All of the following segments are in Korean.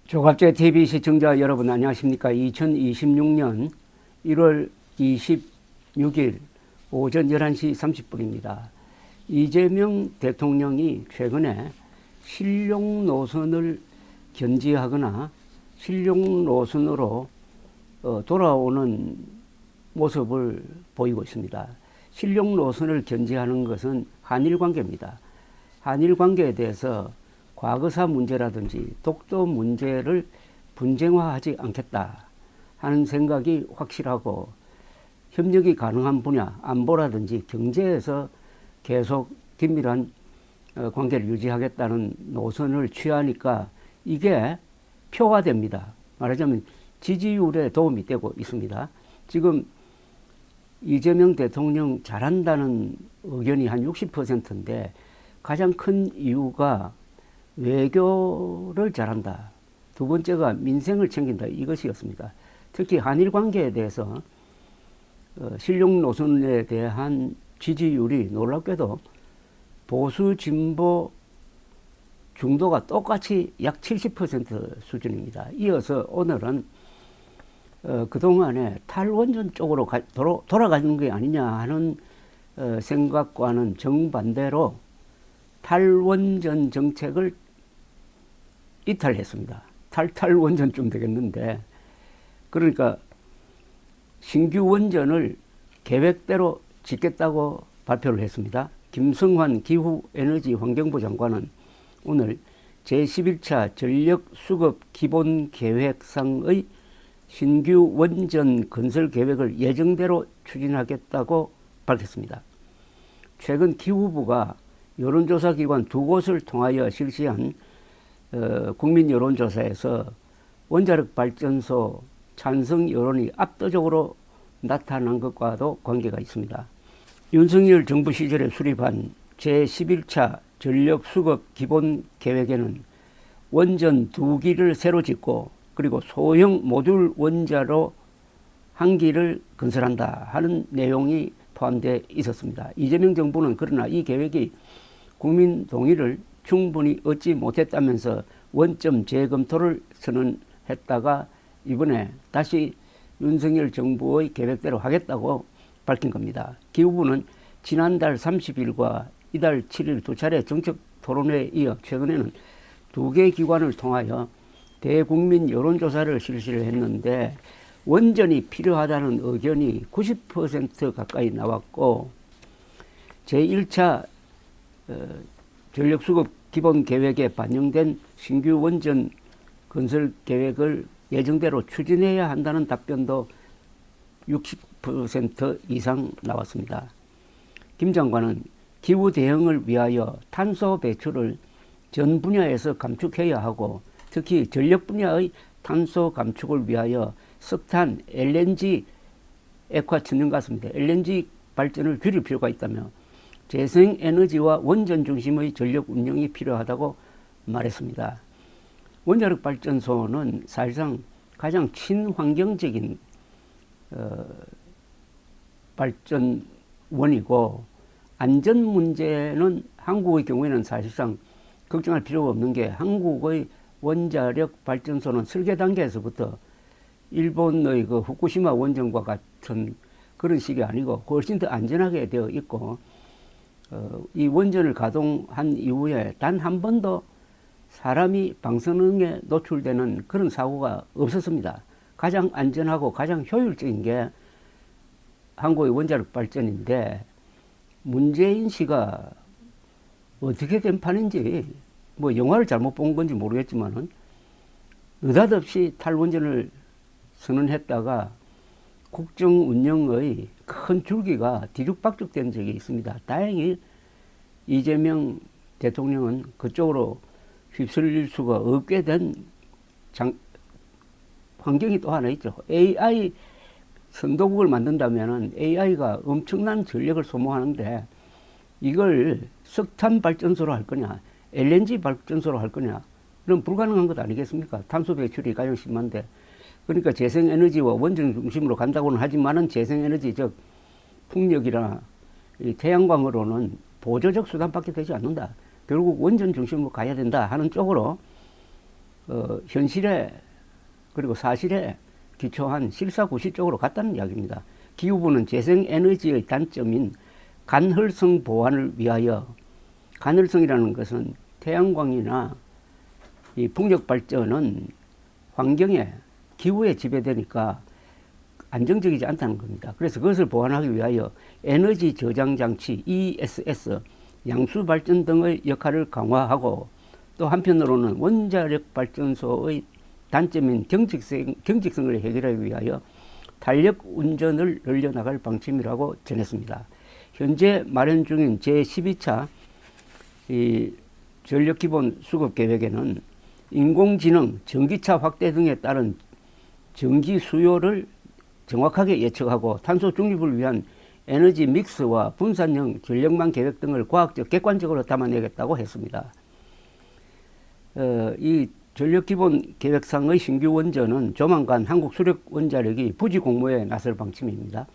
조갑제 TV 시청자 여러분 안녕하십니까? 2026년 1월 26일 오전 11시 30분입니다. 이재명 대통령이 최근에 실용 노선을 견지하거나 실용 노선으로 돌아오는 모습을 보이고 있습니다. 실용 노선을 견지하는 것은 한일 관계입니다. 한일 관계에 대해서 과거사 문제라든지 독도 문제를 분쟁화하지 않겠다 하는 생각이 확실하고 협력이 가능한 분야, 안보라든지 경제에서 계속 긴밀한 관계를 유지하겠다는 노선을 취하니까 이게 표화됩니다. 말하자면 지지율에 도움이 되고 있습니다. 지금 이재명 대통령 잘한다는 의견이 한 60%인데 가장 큰 이유가 외교를 잘한다. 두 번째가 민생을 챙긴다. 이것이었습니다. 특히 한일 관계에 대해서 실용 노선에 대한 지지율이 놀랍게도 보수 진보 중도가 똑같이 약 70% 수준입니다. 이어서 오늘은 그동안에 탈원전 쪽으로 돌아가는 게 아니냐 하는 생각과는 정반대로 탈원전 정책을 이탈했습니다. 탈원전쯤 되겠는데, 그러니까 신규 원전을 계획대로 짓겠다고 발표를 했습니다. 김성환 기후에너지환경부 장관은 오늘 제11차 전력수급기본계획상의 신규 원전 건설 계획을 예정대로 추진하겠다고 밝혔습니다. 최근 기후부가 여론조사기관 두 곳을 통하여 실시한 국민 여론조사에서 원자력 발전소 찬성 여론이 압도적으로 나타난 것과도 관계가 있습니다. 윤석열 정부 시절에 수립한 제11차 전력수급 기본계획에는 원전 2기를 새로 짓고 그리고 소형 모듈 원자로 1기를 건설한다 하는 내용이 포함되어 있었습니다. 이재명 정부는 그러나 이 계획이 국민 동의를 충분히 얻지 못했다면서 원점 재검토를 선언했다가 이번에 다시 윤석열 정부의 계획대로 하겠다고 밝힌 겁니다. 기후부는 지난달 30일과 이달 7일 두 차례 정책 토론회에 이어 최근에는 2개 기관을 통하여 대국민 여론조사를 실시를 했는데 원전이 필요하다는 의견이 90% 가까이 나왔고 제1차 전력수급 기본계획에 반영된 신규 원전 건설 계획을 예정대로 추진해야 한다는 답변도 60% 이상 나왔습니다. 김 장관은 기후 대응을 위하여 탄소 배출을 전 분야에서 감축해야 하고 특히 전력 분야의 탄소 감축을 위하여 석탄, LNG 액화천연 가스입니다. LNG 발전을 줄일 필요가 있다며 재생에너지와 원전 중심의 전력 운영이 필요하다고 말했습니다. 원자력 발전소는 사실상 가장 친환경적인 발전원이고 안전 문제는 한국의 경우에는 사실상 걱정할 필요가 없는 게 한국의 원자력 발전소는 설계 단계에서부터 일본의 그 후쿠시마 원전과 같은 그런 식이 아니고 훨씬 더 안전하게 되어 있고 이 원전을 가동한 이후에 단 한 번도 사람이 방사능에 노출되는 그런 사고가 없었습니다. 가장 안전하고 가장 효율적인 게 한국의 원자력 발전인데 문재인 씨가 어떻게 된 판인지 뭐 영화를 잘못 본 건지 모르겠지만은 느닷없이 탈원전을 선언했다가 국정 운영의 큰 줄기가 뒤죽박죽된 적이 있습니다. 다행히 이재명 대통령은 그쪽으로 휩쓸릴 수가 없게 된 환경이 또 하나 있죠. AI 선도국을 만든다면 AI가 엄청난 전력을 소모하는데 이걸 석탄 발전소로 할 거냐, LNG 발전소로 할 거냐, 그럼 불가능한 것 아니겠습니까? 탄소 배출이 가장 심한데. 그러니까 재생에너지와 원전 중심으로 간다고는 하지만은 재생에너지, 즉 풍력이나 태양광으로는 보조적 수단밖에 되지 않는다. 결국 원전 중심으로 가야 된다 하는 쪽으로 현실에 그리고 사실에 기초한 실사구시 쪽으로 갔다는 이야기입니다. 기후부는 재생에너지의 단점인 간헐성 보완을 위하여, 간헐성이라는 것은 태양광이나 이 풍력발전은 환경에, 기후에 지배되니까 안정적이지 않다는 겁니다. 그래서 그것을 보완하기 위하여 에너지 저장 장치 ESS, 양수 발전 등의 역할을 강화하고, 또 한편으로는 원자력 발전소의 단점인 경직성을 해결하기 위하여 탄력 운전을 늘려나갈 방침이라고 전했습니다. 현재 마련 중인 제12차 이 전력기본 수급 계획에는 인공지능, 전기차 확대 등에 따른 전기 수요를 정확하게 예측하고 탄소 중립을 위한 에너지 믹스와 분산형 전력망 계획 등을 과학적, 객관적으로 담아내겠다고 했습니다. 이 전력기본 계획상의 신규 원전은 조만간 한국수력원자력이 부지 공모에 나설 방침입니다.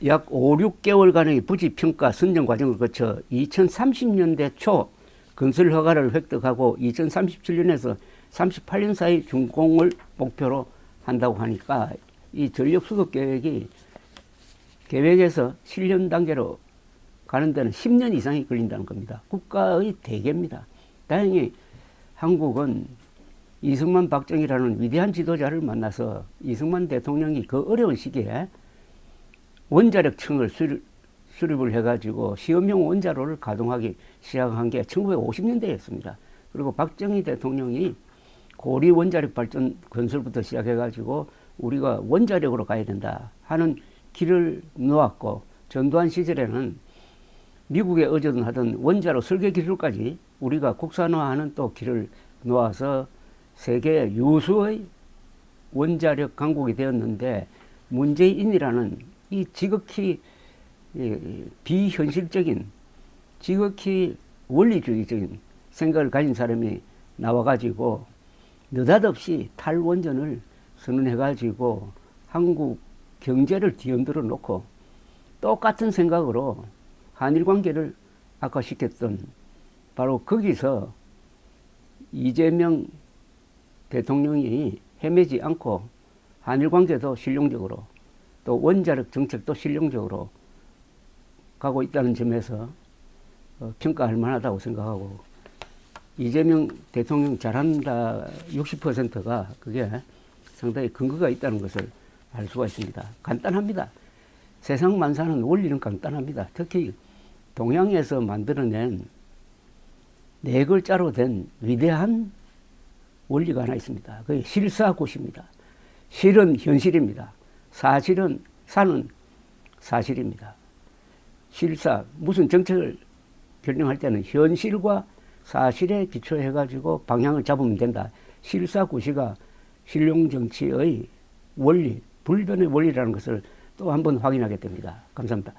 약 5, 6개월간의 부지 평가 선정 과정을 거쳐 2030년대 초 건설 허가를 획득하고 2037년에서 38년 사이 준공을 목표로 한다고 하니까 이 전력 수급 계획에서 실현 단계로 가는 데는 10년 이상이 걸린다는 겁니다. 국가의 대계입니다. 다행히 한국은 이승만, 박정희라는 위대한 지도자를 만나서 이승만 대통령이 그 어려운 시기에 원자력청을 수립을 해가지고 시험용 원자로를 가동하기 시작한 게 1950년대였습니다. 그리고 박정희 대통령이 고리 원자력 발전 건설부터 시작해가지고 우리가 원자력으로 가야 된다 하는 길을 놓았고, 전두환 시절에는 미국에 의존하던 원자로 설계 기술까지 우리가 국산화하는 또 길을 놓아서 세계 유수의 원자력 강국이 되었는데, 문재인이라는 이 지극히 비현실적인, 지극히 원리주의적인 생각을 가진 사람이 나와가지고 느닷없이 탈원전을 선언해가지고 한국 경제를 뒤흔들어 놓고 똑같은 생각으로 한일 관계를 악화시켰던, 바로 거기서 이재명 대통령이 헤매지 않고 한일 관계도 실용적으로, 또 원자력 정책도 실용적으로 가고 있다는 점에서 평가할 만하다고 생각하고, 이재명 대통령 잘한다 60%가 그게 상당히 근거가 있다는 것을 알 수가 있습니다. 간단합니다. 세상 만사는 원리는 간단합니다. 특히 동양에서 만들어낸 4글자로 된 위대한 원리가 하나 있습니다. 그게 실사구시입니다. 실은 현실입니다. 사실은 사는 사실입니다. 실사, 무슨 정책을 결정할 때는 현실과 사실에 기초해가지고 방향을 잡으면 된다. 실사구시가 실용정치의 원리, 불변의 원리라는 것을 또 한번 확인하게 됩니다. 감사합니다.